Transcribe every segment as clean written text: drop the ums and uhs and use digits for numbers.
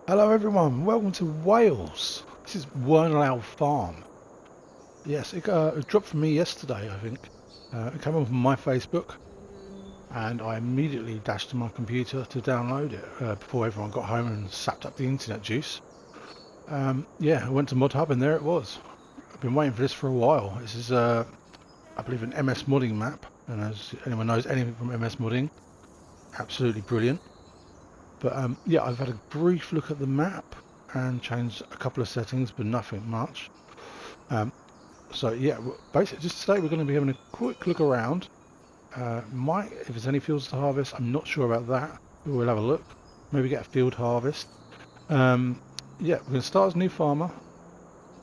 Hello everyone, welcome to Wales. This is Wernolau Farm. Yes, it dropped from me yesterday, I think. It came on from my Facebook and I immediately dashed to my computer to download it before everyone got home and sapped up the internet juice. Yeah, I went to Mod Hub and there it was. I've been waiting for this for a while. This is, I believe, an MS modding map, and as anyone knows anything from MS modding, absolutely brilliant. But yeah, I've had a brief look at the map and changed a couple of settings, but nothing much. So yeah, basically just today we're going to be having a quick look around. If there's any fields to harvest, I'm not sure about that. We'll have a look. Maybe get a field harvest. Um, yeah, we're going to start as a new farmer.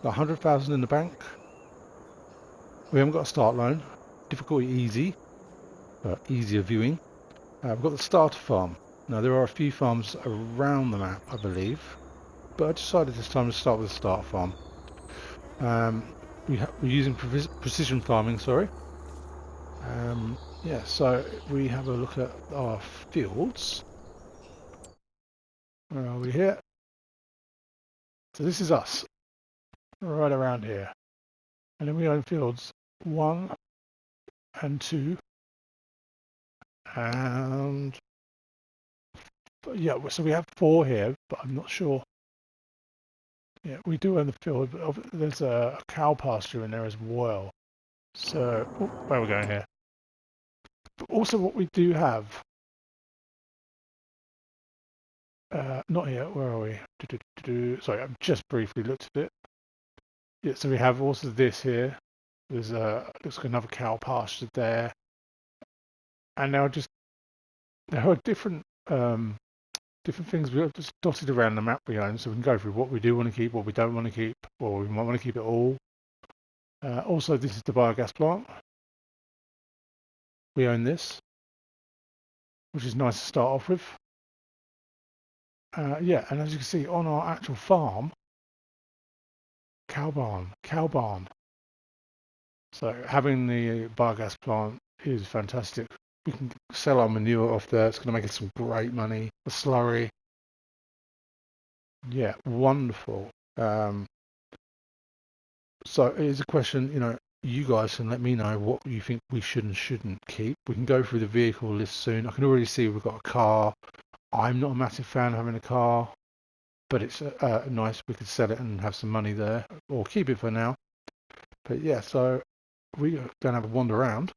Got 100,000 in the bank. We haven't got a start loan. Difficulty easy, easier viewing. We've got the starter farm. Now there are a few farms around the map, I believe, but I decided this time to start with the starter farm. We're using precision farming, sorry. Yeah, so we have a look at our fields. Where are we here? So this is us, right around here. And then we own fields 1 and 2. And yeah, so we have 4 here, but I'm not sure. Yeah, we do own the field, but there's a cow pasture in there as well. So, where are we going here? But also what we do have, not here, where are we? Sorry, I've just briefly looked at it. Yeah, so we have also this here. There's looks like another cow pasture there, and there are different things we have just dotted around the map we own, so we can go through what we do want to keep, what we don't want to keep, or we might want to keep it all. Also, this is the biogas plant. We own this, which is nice to start off with. Yeah, and as you can see on our actual farm, cow barn. So having the biogas plant is fantastic. We can sell our manure off there. It's going to make us some great money. The slurry, yeah, wonderful. So it is a question, you guys can let me know what you think we should and shouldn't keep. We can go through the vehicle list soon. I can already see we've got a car. I'm not a massive fan of having a car, but it's nice. We could sell it and have some money there, or keep it for now. But yeah, so we're going to have a wander around.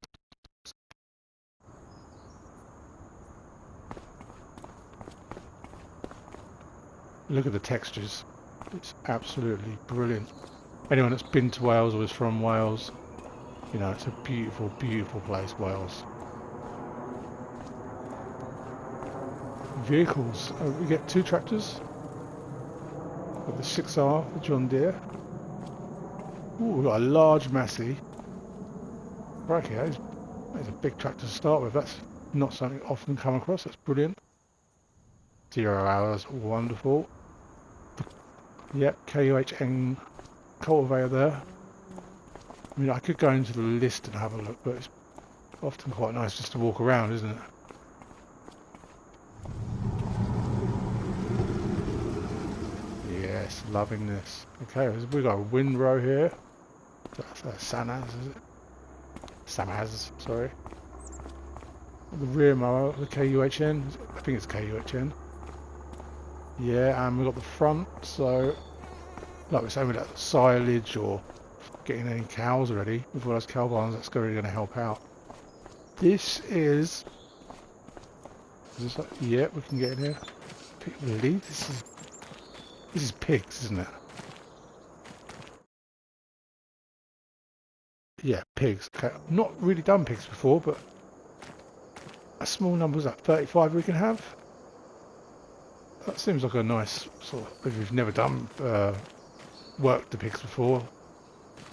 Look at the textures. It's absolutely brilliant. Anyone that's been to Wales or is from Wales, it's a beautiful, beautiful place, Wales. Vehicles. We get 2 tractors. Got the 6R, the John Deere. Ooh, we've got a large Massey. Crikey, that is a big tractor to start with. That's not something often come across. That's brilliant. 0 hours, wonderful. Yep, KUHN cultivator there. I mean, I could go into the list and have a look, but it's often quite nice just to walk around, isn't it? Yes, loving this. Okay, we've got a windrow here. That's Sanaz, is it? Samaz, sorry. The rear mower, the KUHN. I think it's KUHN. Yeah, and we've got the front, so like we're saying with that silage or getting any cows ready with all those cow barns, that's really going to help out. This is this like, yeah, we can get in here. Really? This is pigs, isn't it? Yeah, pigs. Okay. I've not really done pigs before, but a small number, is that 35 we can have? That seems like a nice sort of, if you've never done worked the pigs before,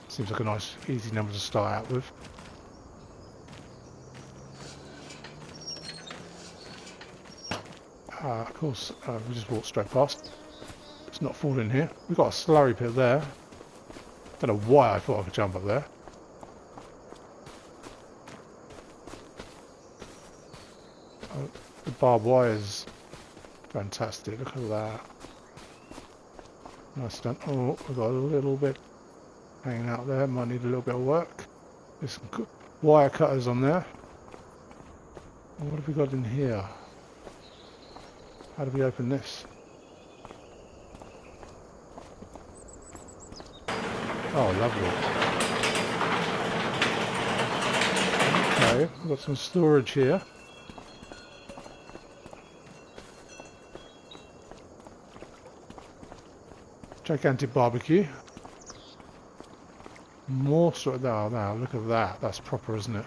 seems like a nice easy number to start out with. Of course, we just walked straight past. It's not falling here. We've got a slurry pit there. Don't know why I thought I could jump up there. The barbed wire is fantastic. Look at that. Nice done. Oh, we've got a little bit hanging out there. Might need a little bit of work. There's some wire cutters on there. What have we got in here? How do we open this? Oh, lovely. Okay, we've got some storage here. Gigantic barbecue. More sort of, oh, now look at that. That's proper, isn't it?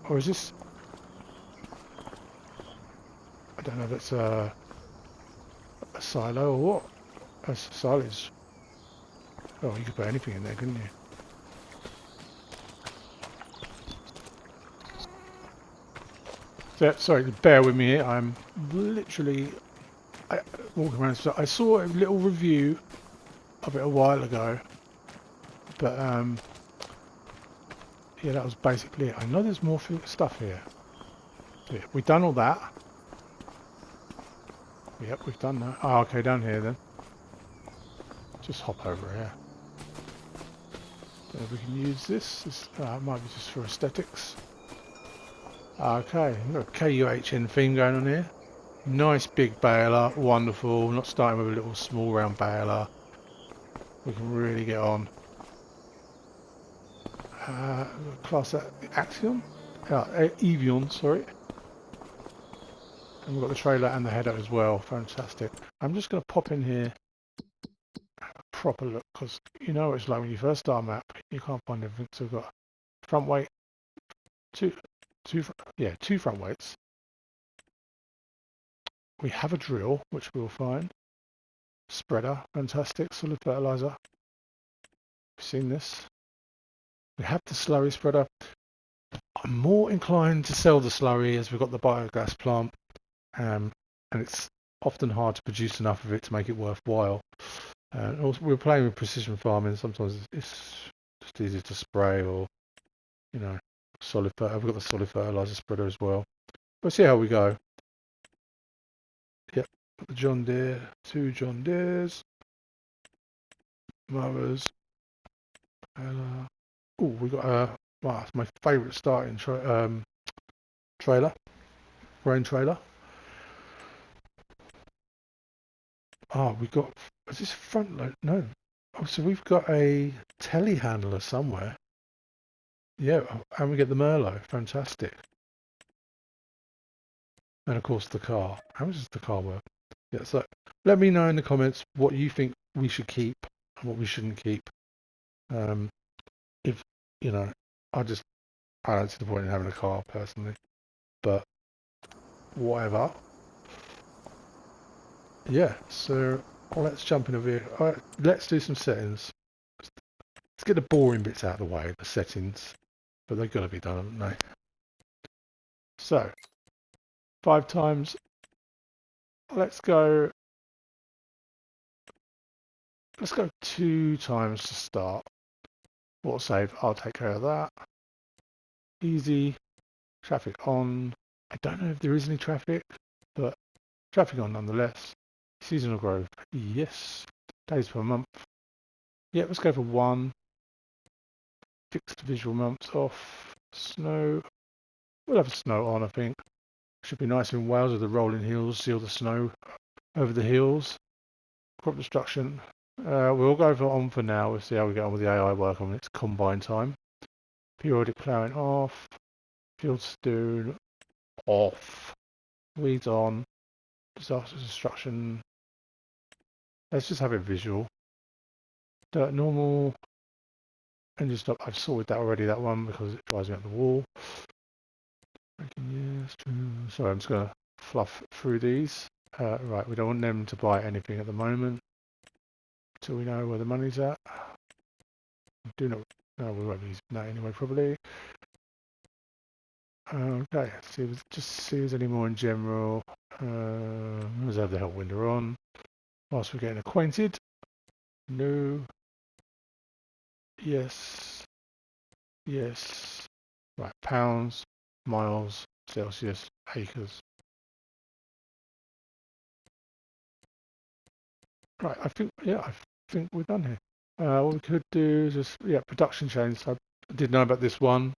Or is this? I don't know if it's a silo or what. That's silage. Oh, you could put anything in there, couldn't you? So, sorry, bear with me here. I'm literally walking around. So I saw a little review of it a while ago, but yeah, that was basically it. I know there's more stuff here. Yeah, we've done all that. Yep, we've done that. Oh, okay, down here then. Just hop over here. So we can use this. This might be just for aesthetics. Okay, we've got a KUHN theme going on here. Nice big baler, wonderful. Not starting with a little small round baler. We can really get on. Class that Axion? Evian, sorry. And we've got the trailer and the header as well. Fantastic. I'm just going to pop in here, proper look, because you know what it's like when you first start a map. You can't find everything. So we've got front weight, two front weights. We have a drill, which we'll find. Spreader, fantastic. Solid fertilizer. We've seen this. We have the slurry spreader. I'm more inclined to sell the slurry as we've got the biogas plant, and it's often hard to produce enough of it to make it worthwhile. Also, we're playing with precision farming. Sometimes it's just easier to spray, or you know, solid. We've got the solid fertilizer spreader as well. We'll see how we go. Yep, the John Deere, 2 John Deeres, mowers. Oh, we got wow, it's my favourite starting trailer, grain trailer. Oh, we got, is this front load? No. Oh, so we've got a telehandler somewhere. Yeah, and we get the Merlot. Fantastic. And of course the car. How much is the car worth? Yeah, so let me know in the comments what you think we should keep and what we shouldn't keep. If, you know, I don't see the point in having a car personally, but whatever. Yeah, so let's jump in a vehicle. All right, let's do some settings. Let's get the boring bits out of the way, the settings, but they've got to be done, haven't they? So, 5 times. Let's go 2 times to start. Autosave, I'll take care of that. Easy. Traffic on. I don't know if there is any traffic, but traffic on nonetheless. Seasonal growth, yes. Days per month. Yeah, let's go for 1. Fixed visual months off. Snow. We'll have snow on, I think. Should be nice in Wales with the rolling hills. See all the snow over the hills. Crop destruction. We'll go for on for now. We'll see how we get on with the AI work on its combine time. Periodic ploughing off. Field stone off. Weeds on. Disaster destruction. Let's just have it visual. Dirt normal. Engine stop. I've sorted that already, that one, because it drives me up the wall. Yes, true. Sorry, I'm just going to fluff through these. Right, we don't want them to buy anything at the moment until we know where the money's at. Do not. No, we won't be using that anyway, probably. Okay, see if there's any more in general. Let's have the help window on. Whilst we're getting acquainted. No. Yes. Yes. Right, pounds, miles, Celsius, acres. Right, I think we're done here. What we could do is just, yeah, production chains. I did know about this one.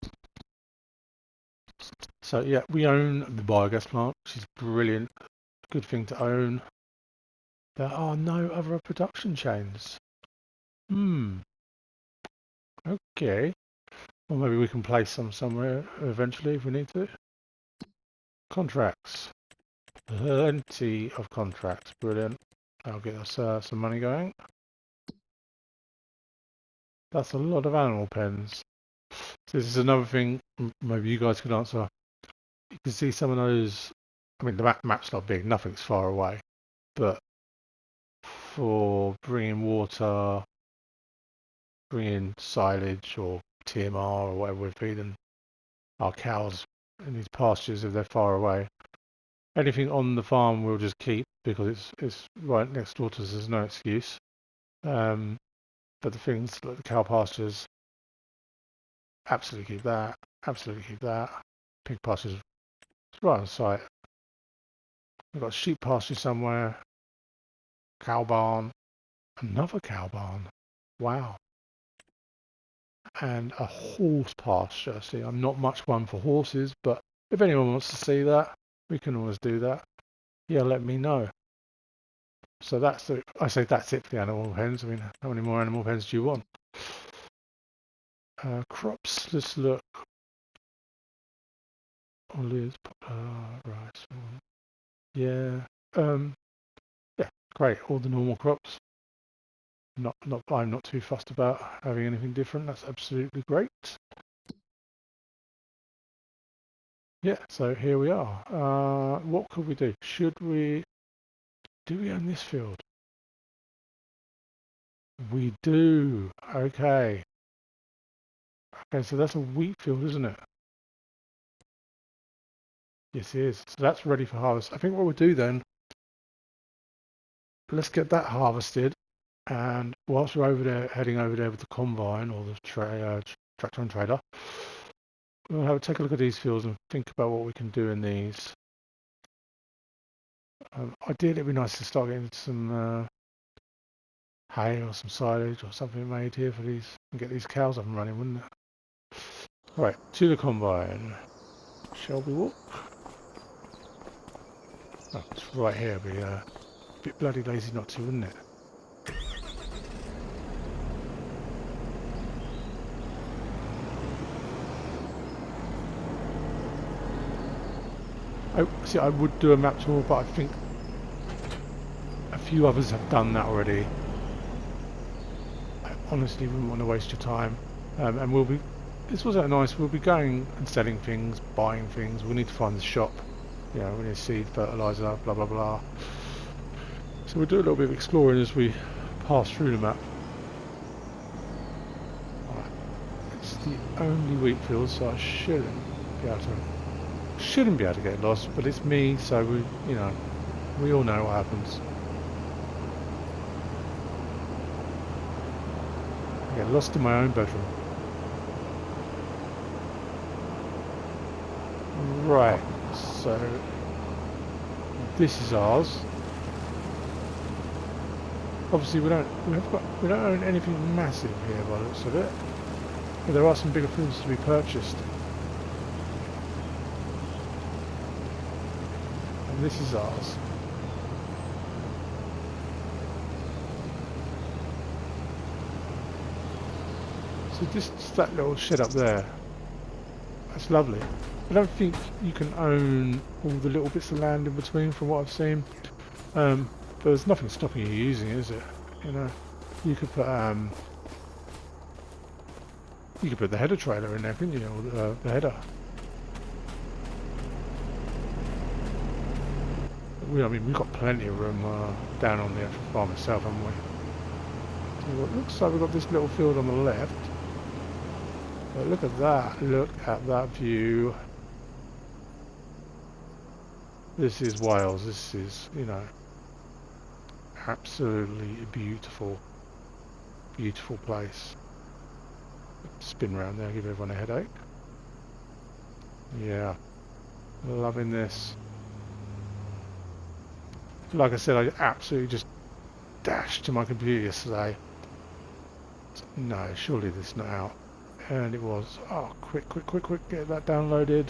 So yeah, we own the biogas plant, which is brilliant. Good thing to own. There are no other production chains. Okay. Well, maybe we can place some somewhere eventually if we need to. Contracts. Plenty of contracts. Brilliant. That'll get us some money going. That's a lot of animal pens. So this is another thing maybe you guys could answer. You can see some of those. I mean, the map's not big. Nothing's far away. But for bringing water, bringing silage or TMR or whatever we're feeding our cows in these pastures if they're far away. Anything on the farm we'll just keep because it's right next door to us. There's no excuse. But the things like the cow pastures, absolutely keep that. Absolutely keep that. Pig pastures, it's right on site. We've got a sheep pasture somewhere. Cow barn. Another cow barn. Wow. And a horse pasture. See, I'm not much one for horses, but if anyone wants to see that, we can always do that. Yeah, let me know. So I say that's it for the animal pens. I mean, how many more animal pens do you want? Crops, let's look. Olives, rice. Yeah. Yeah, great. All the normal crops. I'm not too fussed about having anything different. That's absolutely great. Yeah, so here we are. What could we do? Do we own this field? We do. Okay. Okay, so that's a wheat field, isn't it? Yes, it is. So that's ready for harvest. I think what we'll do then, let's get that harvested. And whilst we're over there, heading over there with the combine or the tractor and trailer, we'll take a look at these fields and think about what we can do in these. Ideally, it'd be nice to start getting some hay or some silage or something made here for these and get these cows up and running, wouldn't it? Right, to the combine. Shall we walk? Oh, it's right here. It'd be a bit bloody lazy not to, wouldn't it? See, I would do a map tour, but I think a few others have done that already. I honestly wouldn't want to waste your time. And this was nice, we'll be going and selling things, buying things. We'll need to find the shop. You know, we need seed, fertilizer, blah, blah, blah. So we'll do a little bit of exploring as we pass through the map. Right. It's the only wheat field, so I shouldn't be able to get lost, but it's me, so we all know what happens. I get lost in my own bedroom. Right, so this is ours. Obviously we don't own anything massive here by the looks of it, but there are some bigger fields to be purchased. And this is ours. So just that little shed up there, that's lovely. I don't think you can own all the little bits of land in between from what I've seen. But there's nothing stopping you using it, is it? You know, you could put the header trailer in there, couldn't you? Or the header. I mean, we've got plenty of room down on the actual farm itself, haven't we? So it looks like we've got this little field on the left. But look at that! Look at that view. This is Wales. This is, absolutely beautiful, beautiful place. Spin around there, give everyone a headache. Yeah, loving this. Like I said, I absolutely just dash to my computer yesterday. No, surely this is not out. And it was. Oh, quick, get that downloaded.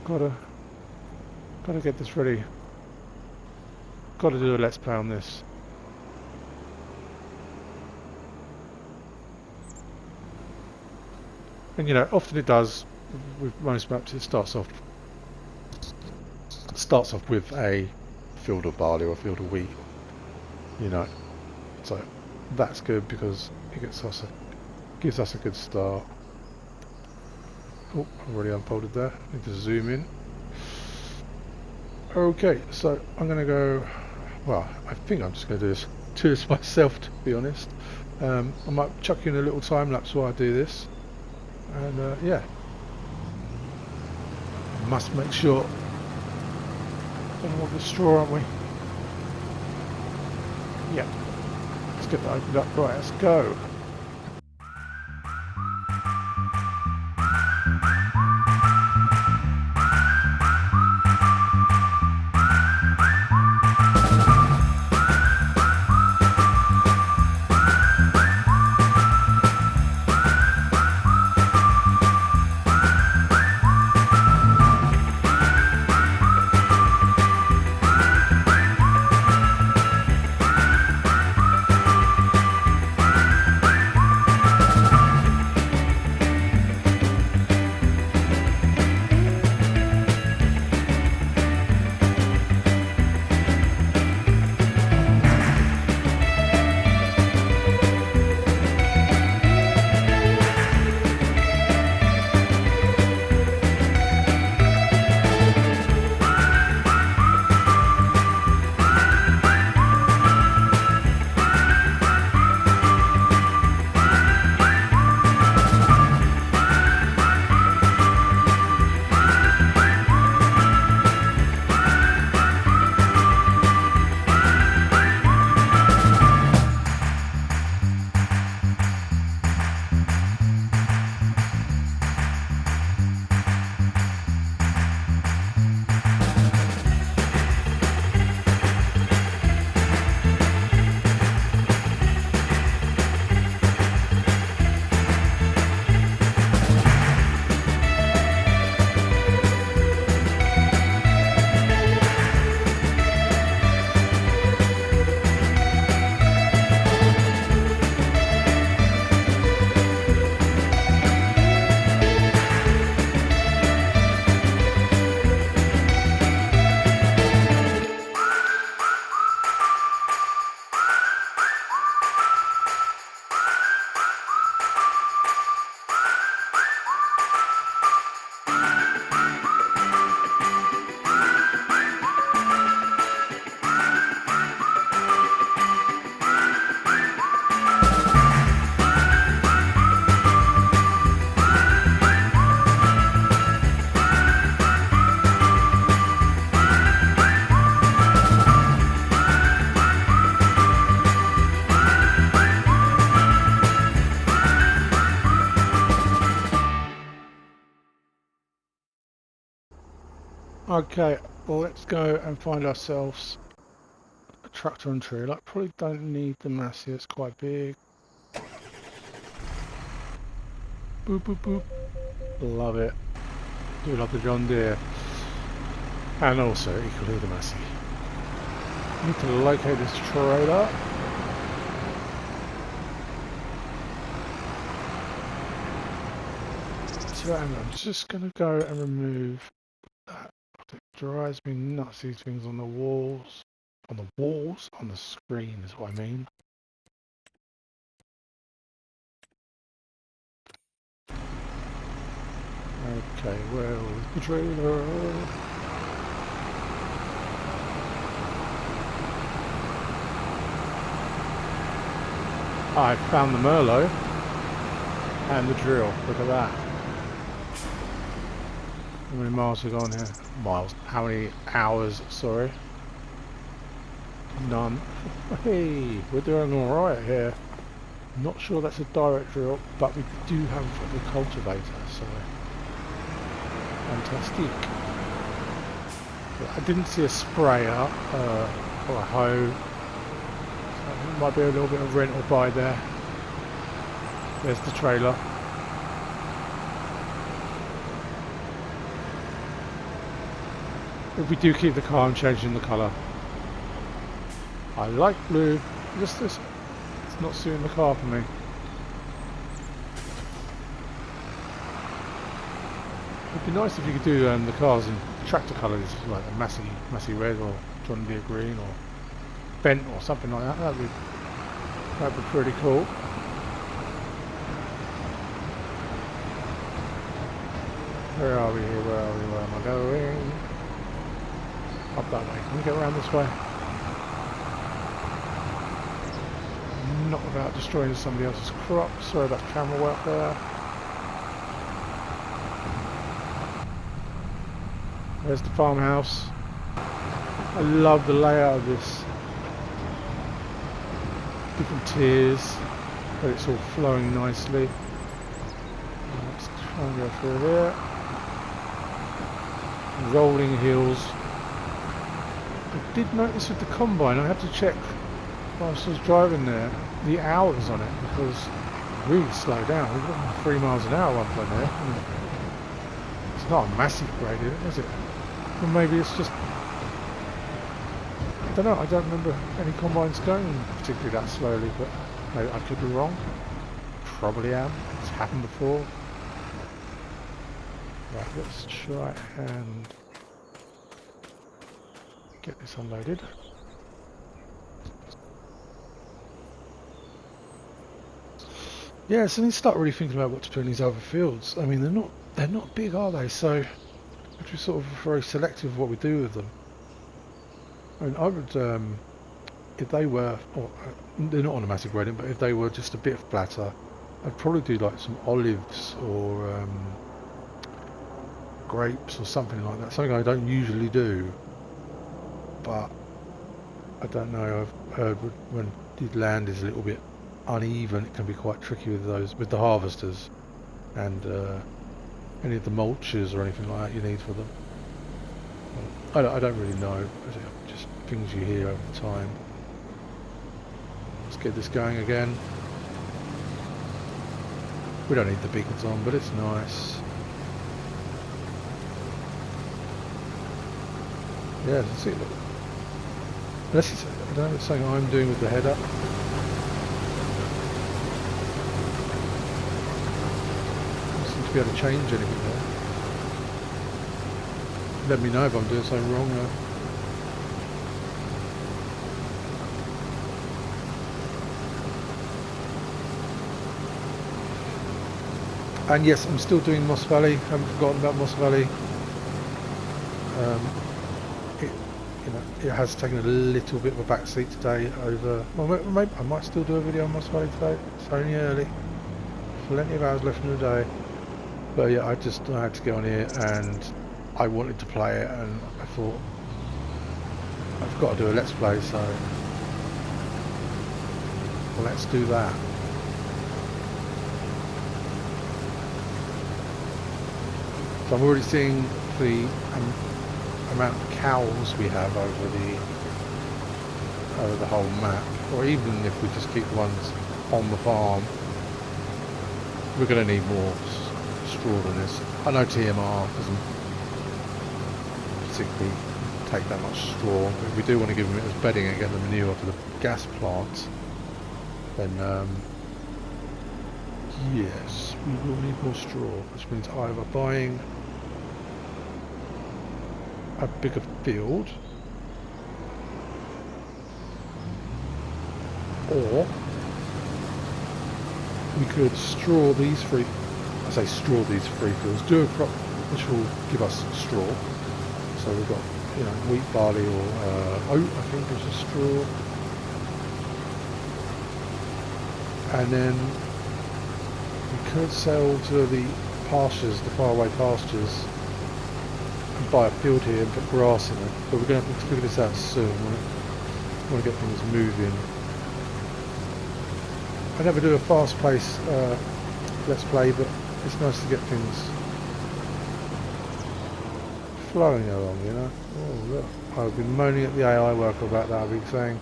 Gotta get this ready. Gotta do a let's play on this. And you know, often it does with most maps. It starts off with a field of barley or a field of wheat. You know, so that's good because it gives us a good start. Oh, I've already unfolded that. Need to zoom in. Okay, so I'm gonna go. Well, I think I'm just gonna do this myself, to be honest. I might chuck in a little time lapse while I do this. And yeah, must make sure. Don't want the straw, aren't we? Yeah. Let's get that opened up. Right, let's go. Okay, well let's go and find ourselves a tractor and trailer. Probably don't need the Massey, it's quite big. Boop boop boop. Love it. Do love the John Deere. And also equally the Massey. Need to locate this trailer. So I'm just gonna go and remove that. It drives me nuts, these things on the walls. On the screen is what I mean. Okay, well, the trailer. I found the Merlot and the drill. Look at that. How many miles have gone here? Miles. How many hours? Sorry. None. Hey, we're doing alright here. Not sure that's a direct drill, but we do have the cultivator, so fantastic. I didn't see a sprayer or a hoe Might be a little bit of rent or buy there. There's the trailer. If we do keep the car, I'm changing the colour. I like blue. Just this, it's not suiting the car for me. It'd be nice if you could do the cars in tractor colours, like a massy red or John Deere green or bent or something like that. That'd be pretty cool. Where are we here? Where are we? Where am I going? Up that way. Can we get around this way? Not without destroying somebody else's crop. Sorry about camera work there. There's the farmhouse. I love the layout of this. Different tiers, but it's all flowing nicely. Let's try and go through here. Rolling hills. I did notice with the combine, I had to check whilst I was driving there, the hours on it, because it really slowed down. We've got 3 miles an hour one point there. It's not a massive gradient, is it? Or maybe it's just, I don't know, I don't remember any combines going particularly that slowly, but maybe I could be wrong. Probably am. It's happened before. Right, let's try and get this unloaded. Yeah, so I need to start really thinking about what to put in these other fields. I mean, they're not big, are they? So we're sort of very selective of what we do with them. I mean, I would, if they were, they're not on a massive gradient, but if they were just a bit flatter, I'd probably do like some olives or grapes or something like that. Something I don't usually do, but I don't know. I've heard when the land is a little bit uneven, it can be quite tricky with the harvesters and any of the mulches or anything like that you need for them. I don't really know. Just things you hear over time. Let's get this going again. We don't need the beacons on, but it's nice. Yeah, see, look. Unless it's, I don't know if it's something I'm doing with the header. I seem to be able to change anything there. Let me know if I'm doing something wrong though. And yes, I'm still doing Moss Valley. I haven't forgotten about Moss Valley. It has taken a little bit of a backseat today over. Well, maybe I might still do a video on Moss Valley today. It's only early. Plenty of hours left in the day. But yeah, I had to get on here and I wanted to play it, and I thought I've got to do a let's play, so let's do that. So I'm already seeing the amount of cows we have over the whole map, or even if we just keep the ones on the farm, we're going to need more straw than this. I know TMR doesn't particularly take that much straw, but if we do want to give them it as bedding and get the manure for the gas plants, then yes, we will need more straw, which means either buying a bigger field, or we could straw these three. I say straw these three fields. Do a crop which will give us straw. So we've got, wheat, barley, or oat. I think is a straw, and then we could sell to the pastures, the faraway pastures, and buy a field here and put grass in it. But we're going to have to figure this out soon. We want to get things moving. I never do a fast-paced let's play, but it's nice to get things flowing along, Oh look, I've been moaning at the AI worker about that. I've been saying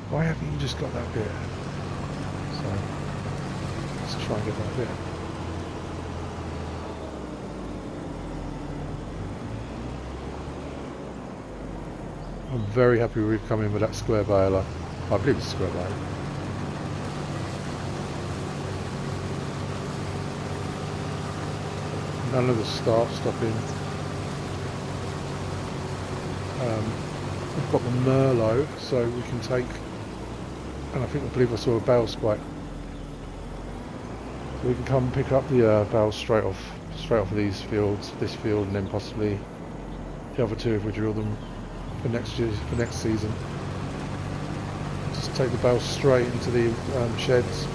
Why haven't you just got that bit? So let's try and get that bit. I'm very happy we've come in with that square baler. I believe it's a square baler. None of the staff stopping. We've got the Merlot, so we can take, and I believe I saw a bale spike. So we can come pick up the bales straight off of these fields, this field, and then possibly the other two if we drill them for next season. Just take the bales straight into the sheds.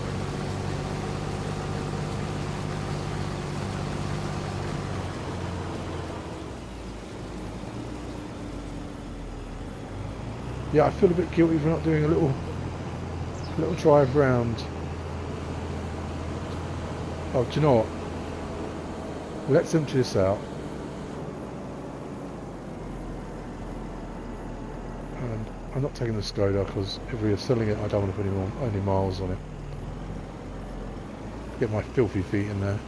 Yeah, I feel a bit guilty for not doing a little drive round. Oh, do you know what? Let's empty this out. And I'm not taking the Skoda because if we are selling it, I don't want to put any miles on it. Get my filthy feet in there.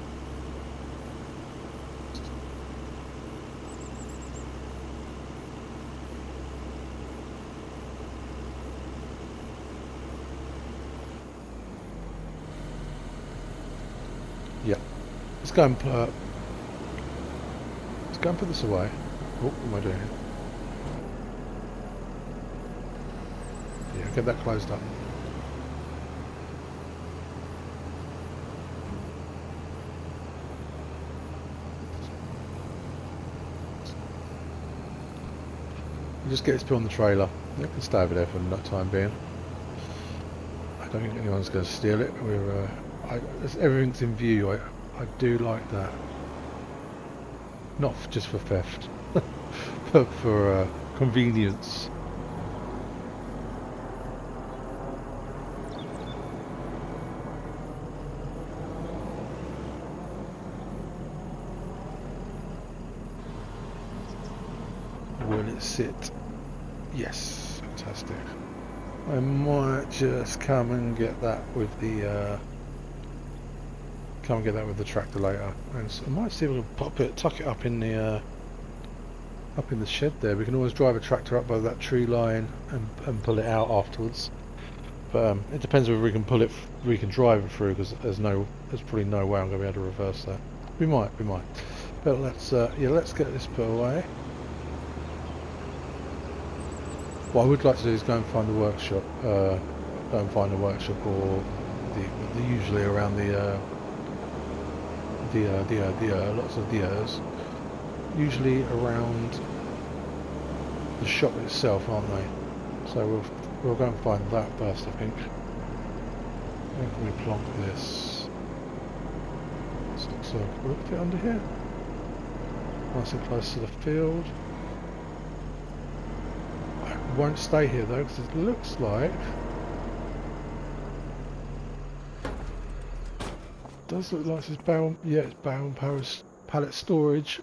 Yeah. Let's go and put this away. Oh, what am I doing here? Yeah, get that closed up. We'll just get this put on the trailer. It can stay over there for the time being. I don't think anyone's going to steal it. Everything's in view. I do like that. Not just for theft, but for convenience. Will it sit? Yes, fantastic. I might just come and get that with the tractor later, and so I might see if we can tuck it up in the shed there. We can always drive a tractor up by that tree line and pull it out afterwards. But it depends whether we can drive it through, because there's probably no way I'm going to be able to reverse that. We might. But let's get this put away. What I would like to do is go and find the workshop. Or usually around lots of deers. Usually around the shop itself, aren't they? So we'll go and find that first, I think. Where can we plonk this? So will it fit under here? Nice and close to the field. I won't stay here though, because it looks like does look like it's barrel. Yeah, it's barrel pallet storage.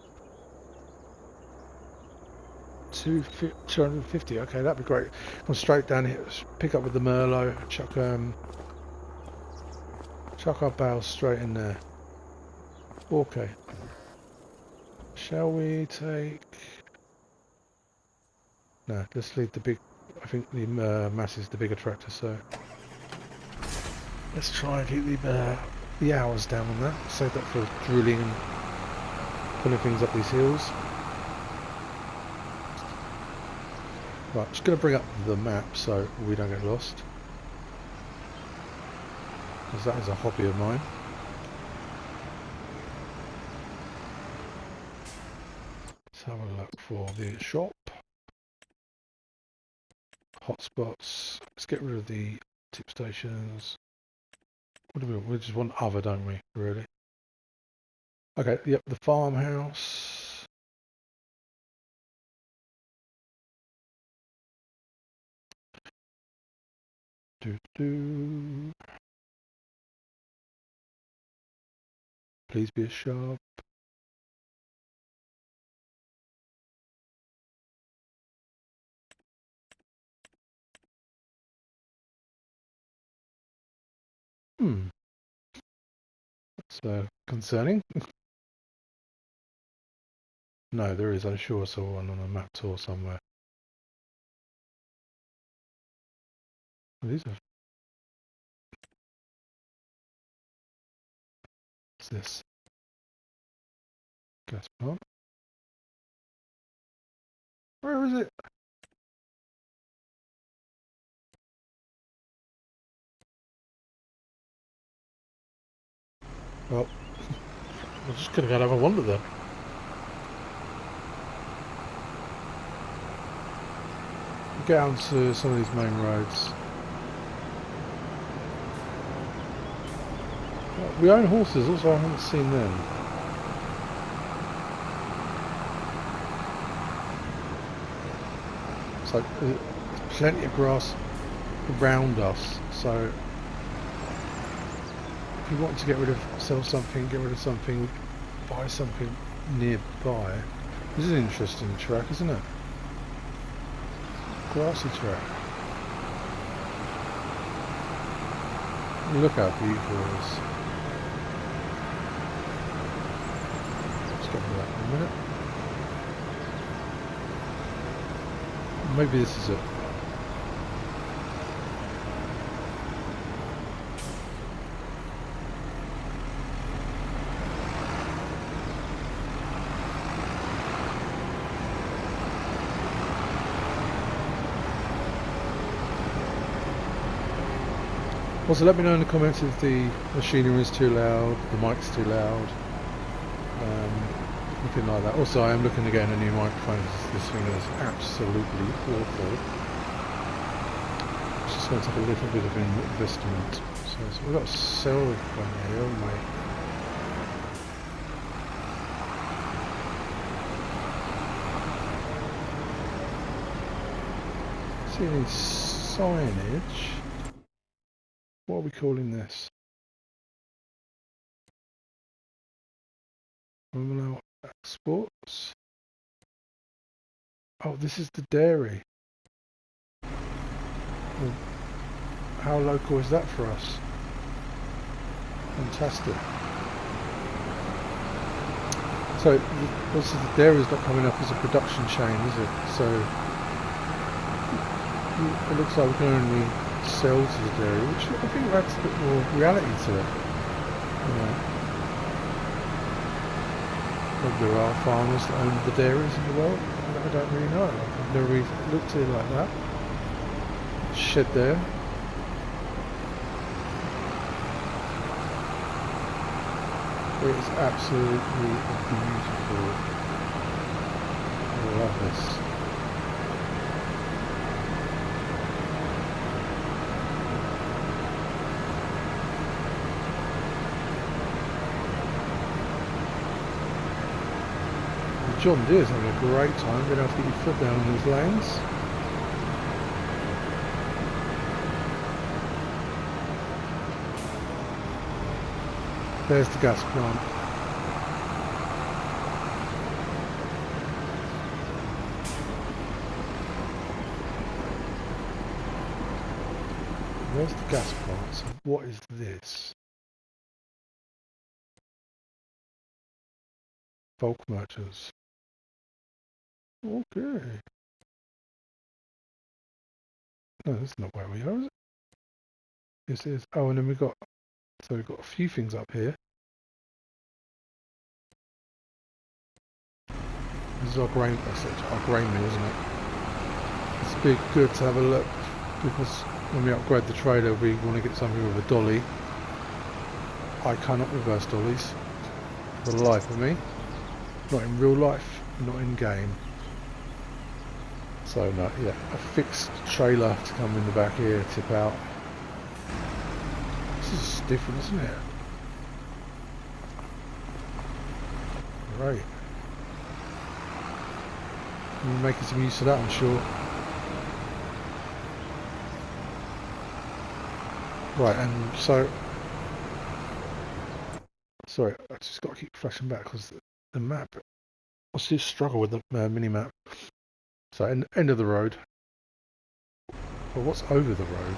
250. Okay, that'd be great. Come straight down here, pick up with the Merlot, chuck our bales straight in there. Okay. Shall we take? No, let's leave the big. I think the Mass is the bigger tractor, so let's try and keep the hours down on that. Save that for drilling and pulling things up these hills. Right, just going to bring up the map so we don't get lost, because that is a hobby of mine. Let's have a look for the shop. Hotspots. Let's get rid of the tip stations. What do we want? We just want other, don't we? Really? Okay, yep, the farmhouse. Please be a shop. That's concerning. No, there is. I'm sure I saw one on a map tour somewhere. These are... What's this? Gas plant. Where is it? Well, we're just going to go and have a wander then. Get onto some of these main roads. We own horses, also I haven't seen them. So there's plenty of grass around us, so if we want to sell something, get rid of something, buy something nearby. This is an interesting track, isn't it? Grassy track. Look how beautiful it is. Let's get to that in a minute. Maybe this is it. Also, let me know in the comments if the machinery is too loud, the mic's too loud, anything like that. Also, I am looking to get a new microphone. This thing is absolutely awful. It's just going to take a little bit of investment. So we've got a cell phone here, haven't we? See any signage? What are we calling this? Wernolau Exports. Oh, this is the dairy. Well, how local is that for us? Fantastic. So, obviously the dairy is not coming up as a production chain, is it? So, it looks like we can only sell to the dairy, which I think adds a bit more reality to it. You know, whether there are farmers that own the dairies in the world, I don't really know. I've never really looked at it like that. Shed there. It is absolutely beautiful. I love this. John Deere's having a great time being able to get your foot down in these lanes. There's the gas plant. There's the gas plant. So what is this? Bulk merchants. Okay. No, that's not where we are, is it? This is. Oh, and then we've got a few things up here. This is our grain mill, isn't it? It's a bit good to have a look, because when we upgrade the trailer we want to get something with a dolly. I cannot reverse dollies for the life of me. Not in real life, not in game. So no, yeah, a fixed trailer to come in the back here, tip out. This is different, isn't it? Right. You're making some use of that, I'm sure. Right, and so... Sorry, I just got to keep flashing back because the map... I still struggle with the mini-map. So, end of the road. Well, what's over the road?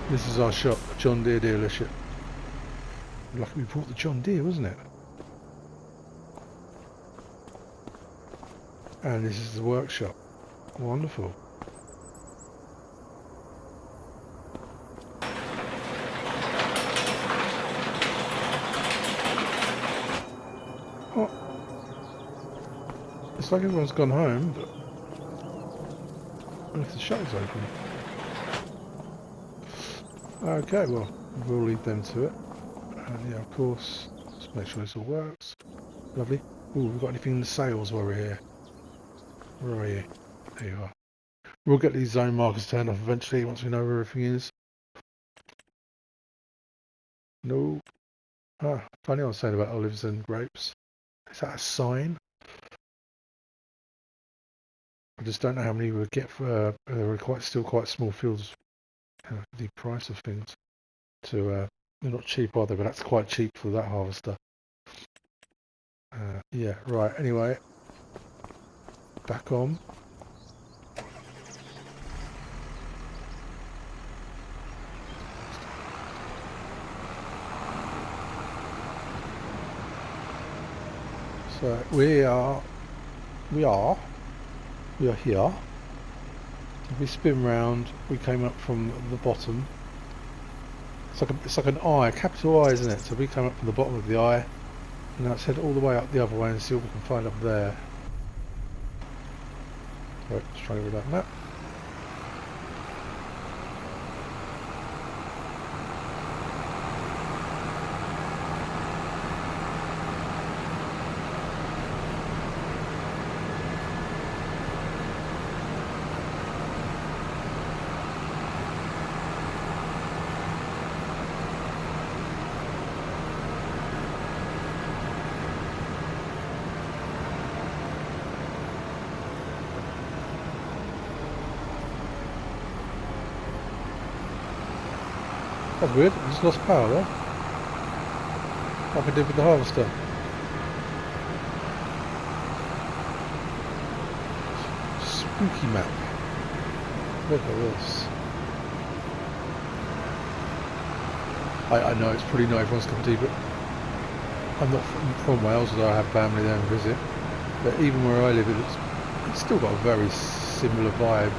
This is our shop, John Deere dealership. Lucky we bought the John Deere, wasn't it? And this is the workshop. Wonderful. Oh, it's like everyone's gone home, but if the shutter's open. Okay, well, we'll leave them to it. And yeah, of course, let's make sure this all works. Lovely. Ooh, we've got anything in the sales while we're here? Where are you? There you are. We'll get these zone markers turned off eventually once we know where everything is. No. Ah, funny I was saying about olives and grapes. Is that a sign? I just don't know how many we would get for. They were still quite small fields. The price of things. They're not cheap either, but that's quite cheap for that harvester. Yeah, right. Anyway, back on. So we are here. If we spin round, we came up from the bottom. It's like an eye, a capital I, isn't it? So we came up from the bottom of the eye, and now let's head all the way up the other way and see what we can find up there. Right, let's try to read that map. That's weird, I just lost power there. Like I did with the harvester. Spooky map. Look at this. I know it's probably not everyone's cup of tea, but I'm not from Wales, although I have family there and visit. But even where I live, it's still got a very similar vibe.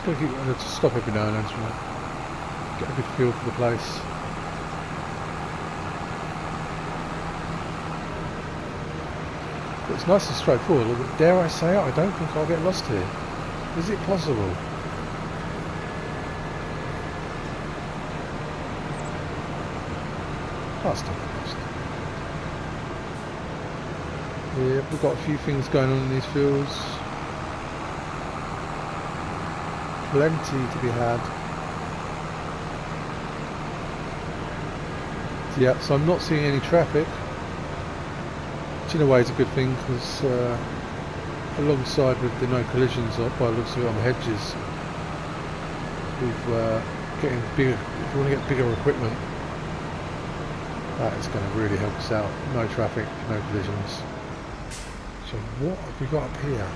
Just going to stop every now and then to get a good feel for the place. But it's nice and straightforward. Dare I say it, I don't think I'll get lost here. Is it possible? I'll still get lost. Yeah, we've got a few things going on in these fields. Plenty to be had. Yeah, so I'm not seeing any traffic, which in a way is a good thing, because alongside with the no collisions by the looks of it on the hedges, we've getting bigger. If we want to get bigger equipment, that is going to really help us out. No traffic, no collisions. So what have we got up here?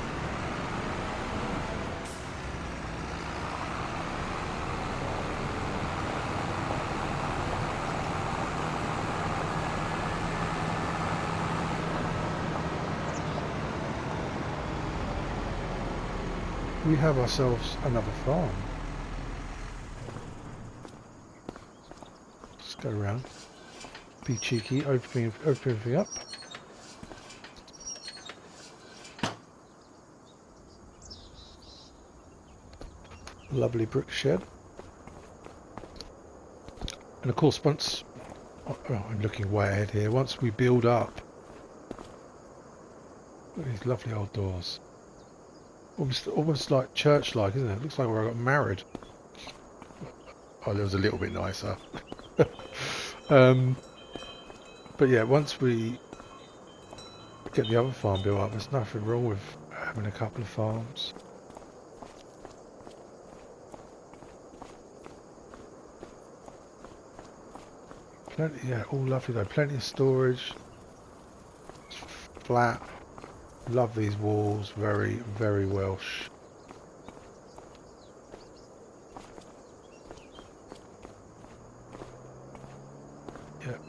We have ourselves another farm. Let's go around. Be cheeky, open everything up. Lovely brick shed. And of course, once I'm looking way ahead here. Once we build up, look at these lovely old doors. Almost like church-like, isn't it? Looks like where I got married. Oh, that was a little bit nicer. But yeah, once we get the other farm built up, there's nothing wrong with having a couple of farms. Plenty, yeah, all lovely though. Plenty of storage. It's flat. Love these walls. Very, very Welsh. Yep.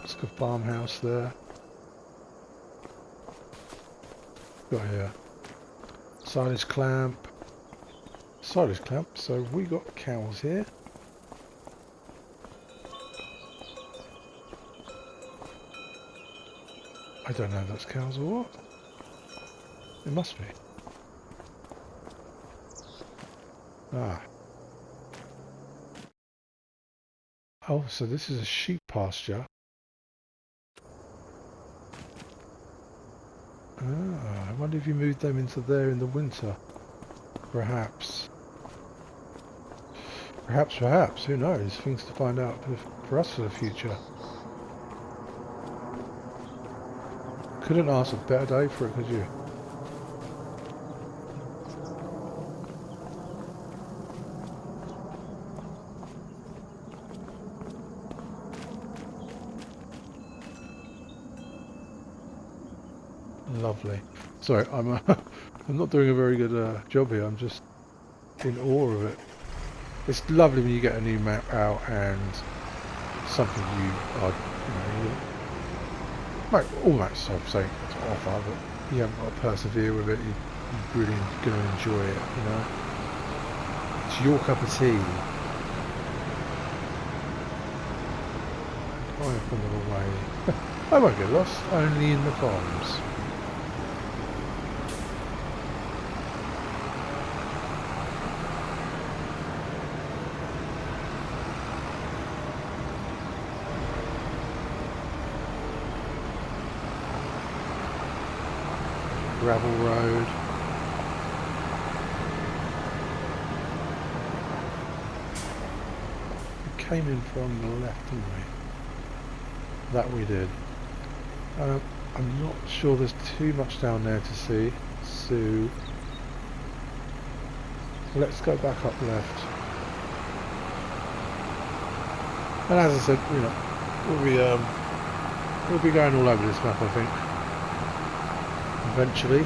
It's a farmhouse there. Got here. Silage clamp. Silage clamp. So we got cows here. I don't know if that's cows or what. It must be. Ah. Oh, so this is a sheep pasture. Ah, I wonder if you moved them into there in the winter. Perhaps. Perhaps. Who knows? Things to find out for us for the future. Couldn't ask a better day for it, could you? Lovely. Sorry, I'm not doing a very good job here. I'm just in awe of it. It's lovely when you get a new map out and something you are, all maps I've say to offer, but you haven't got to persevere with it. You're really going to enjoy it, you know. It's your cup of tea. I've gone the wrong way. I won't get lost, only in the farms. Gravel road. We came in from the left, didn't we? That we did. I'm not sure there's too much down there to see, so let's go back up left. And as I said, we'll be going all over this map, I think. Eventually.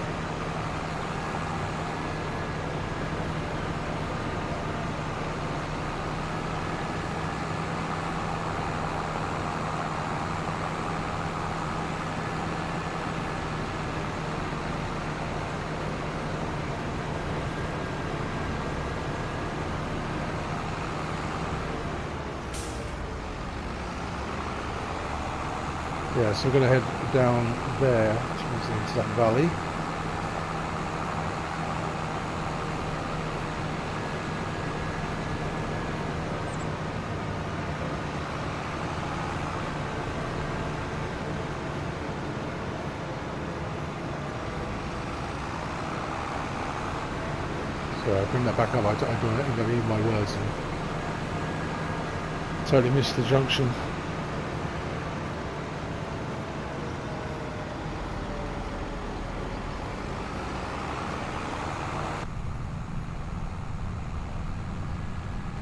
Yeah, so we're going to head down there into that valley. So I bring that back up. I don't need my words. Totally missed the junction.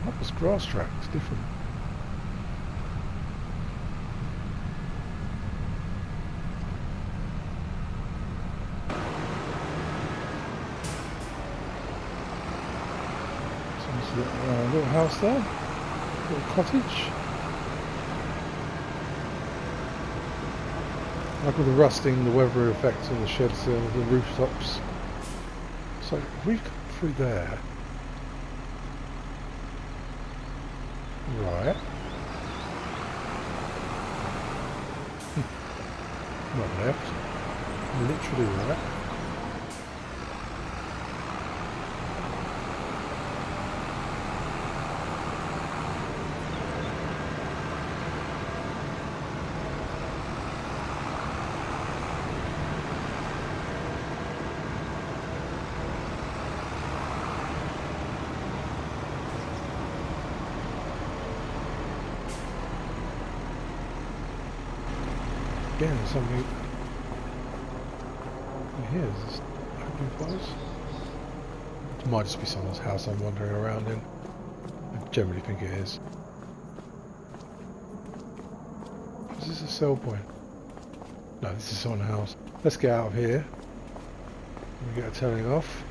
That was grass track. It's different. Little house there, little cottage. Like all the rusting, the weather effects on the sheds there, the rooftops. So if we come through there, right? Not left, literally right. Again, something here is this open close. It might just be someone's house I'm wandering around in. I generally think it is. this a sell point? No, this is someone's house. Let's get out of here. We get a telling off.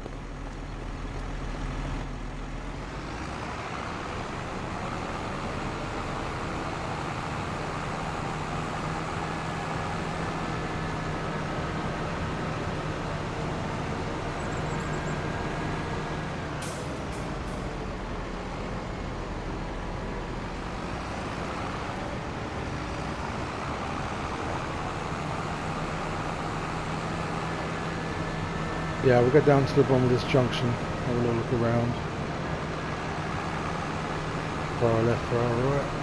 Yeah, we'll get down to the bottom of this junction, have a little look around. Far left, far right.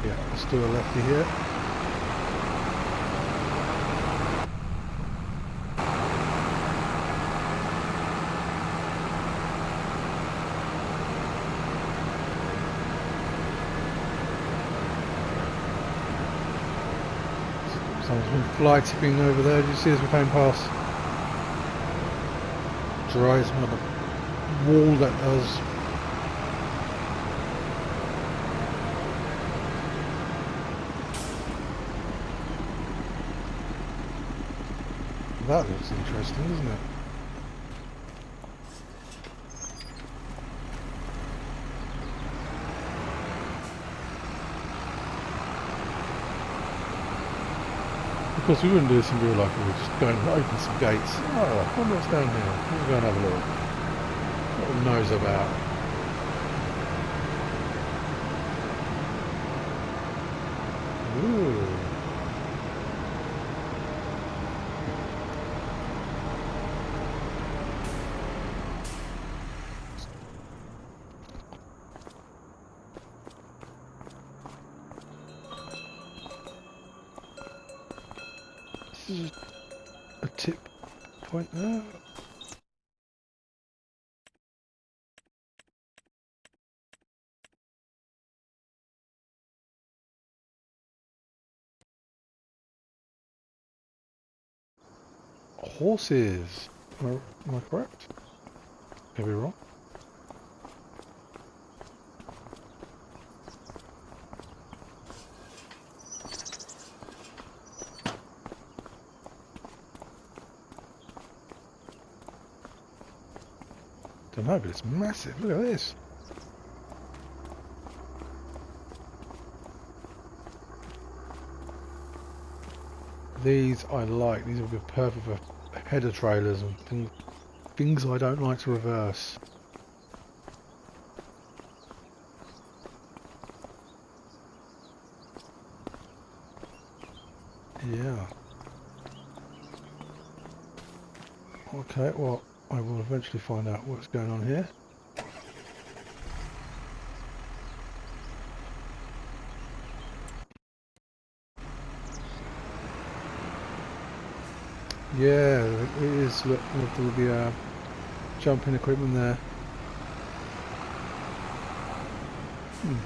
Yeah, let's do a lefty here. Someone's been fly tipping over there. Did you see as we came past? Drives me on the wall, that does. That looks interesting, doesn't it? Of course, we wouldn't do this in real life. We would just go and open some gates. Oh, I wonder what's down here. Let's go and have a look. What the nose about? Ooh. This is a tip point there. Horses. Am I correct? Could be wrong. Don't know, but it's massive. Look at this. These I like. These will be perfect for header trailers and things I don't like to reverse. Yeah. Okay, well, I will eventually find out what's going on here. Yeah, it is. Look, there will be jumping equipment there.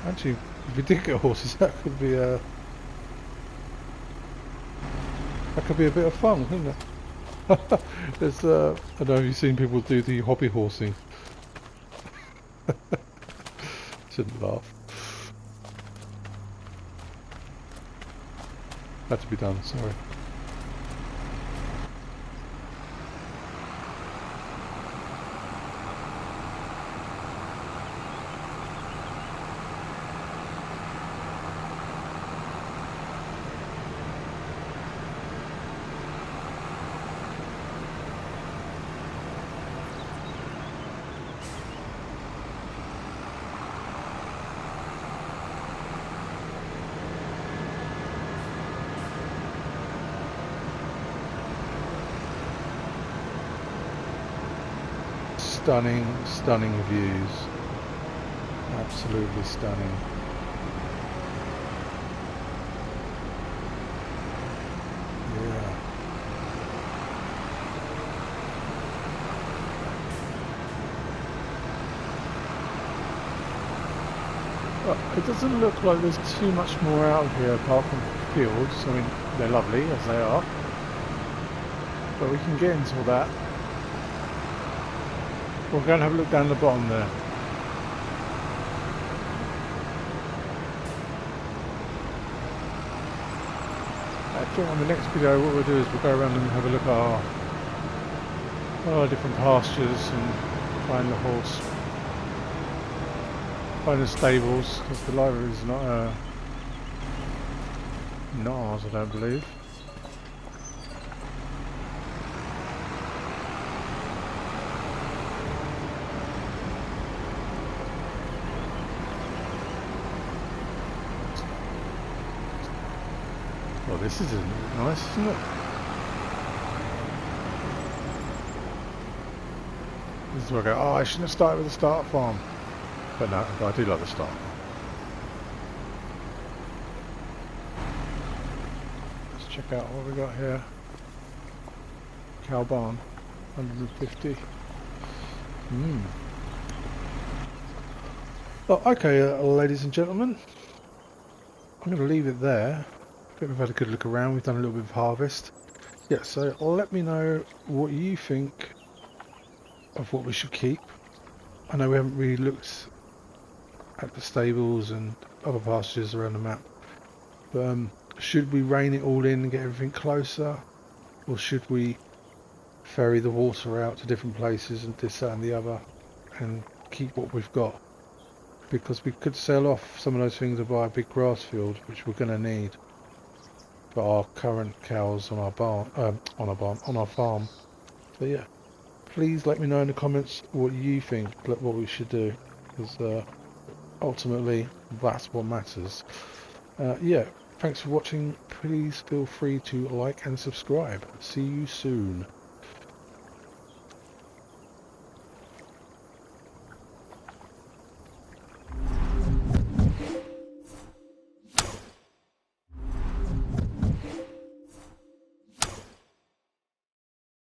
Actually, if we did get horses, that could be a bit of fun, couldn't it? There's I don't know if you've seen people do the hobby horsing. Shouldn't laugh. Had to be done. Sorry. Stunning, stunning views. Absolutely stunning. Yeah. Well, it doesn't look like there's too much more out here apart from fields. I mean, they're lovely as they are, but we can get into all that. We'll go and have a look down the bottom there. I think on the next video what we'll do is we'll go around and have a look at our different pastures and find the horse, find the stables, because the library is not ours, I don't believe. Well, this is nice, isn't it? This is where I go, oh, I shouldn't have started with the starter farm. But no, I do like the starter farm. Let's check out what we got here. Cow barn, 150. Oh, okay, ladies and gentlemen. I'm going to leave it there. I think we've had a good look around. We've done a little bit of harvest. Yeah, so let me know what you think of what we should keep. I know we haven't really looked at the stables and other pastures around the map, but should we rein it all in and get everything closer, or should we ferry the water out to different places and this, that and the other and keep what we've got? Because we could sell off some of those things and buy a big grass field, which we're going to need for our current cows on our farm. So yeah, please let me know in the comments what you think, what we should do, because ultimately that's what matters. Yeah, thanks for watching. Please feel free to like and subscribe. See you soon.